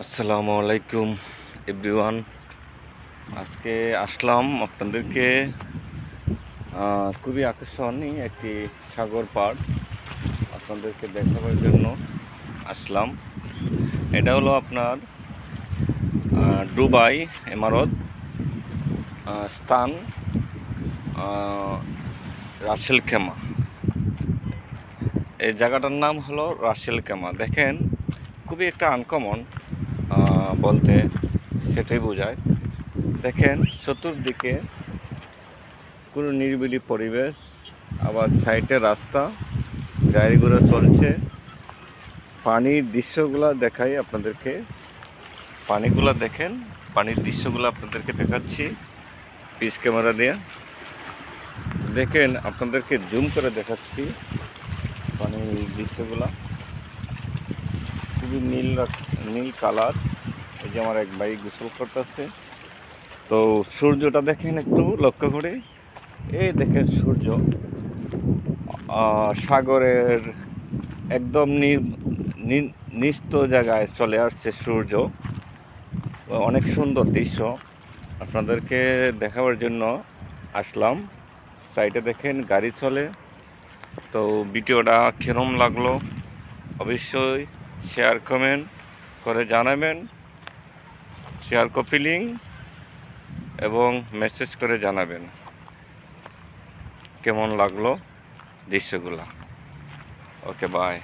আসসালামু আলাইকুম এভরিওয়ান। আজকে আসলাম আপনাদেরকে খুবই আকর্ষণীয় একটি সাগর পাড় আপনাদেরকে দেখাবার জন্য আসলাম। এটা হলো আপনার দুবাই ইমারত স্থান রাসেল খেমা। এই জায়গাটার নাম হলো রাসেল খেমা। দেখেন, খুবই একটা আনকমন বলতে সেটাই বোঝায়। দেখেন, চতুর্দিকে পুরো নিরিবিলি পরিবেশ, আবার সাইডে রাস্তা, গাড়ি ঘোড়া চলছে। পানির দৃশ্যগুলো দেখাই আপনাদেরকে। পানিগুলো দেখেন, পানির দৃশ্যগুলো আপনাদেরকে দেখাচ্ছি পিস ক্যামেরা দিয়ে। দেখেন, আপনাদেরকে জুম করে দেখাচ্ছি পানির দৃশ্যগুলো। খুবই নীল কালার। এই যে আমার এক ভাই গোসল করতেছে। তো সূর্যটা দেখেন, একটু লক্ষ্য করে। এই দেখেন সূর্য সাগরের একদম নিস্ত জায়গায় চলে আসছে সূর্য। অনেক সুন্দর দৃশ্য আপনাদেরকে দেখাবার জন্য আসলাম। সাইডে দেখেন গাড়ি চলে। তো ভিডিওটা কেরম লাগলো অবশ্যই শেয়ার কমেন্ট করে জানাবেন। শেয়ার কপি লিঙ্ক এবং মেসেজ করে জানাবেন কেমন লাগলো দৃশ্যগুলা। ওকে, বাই।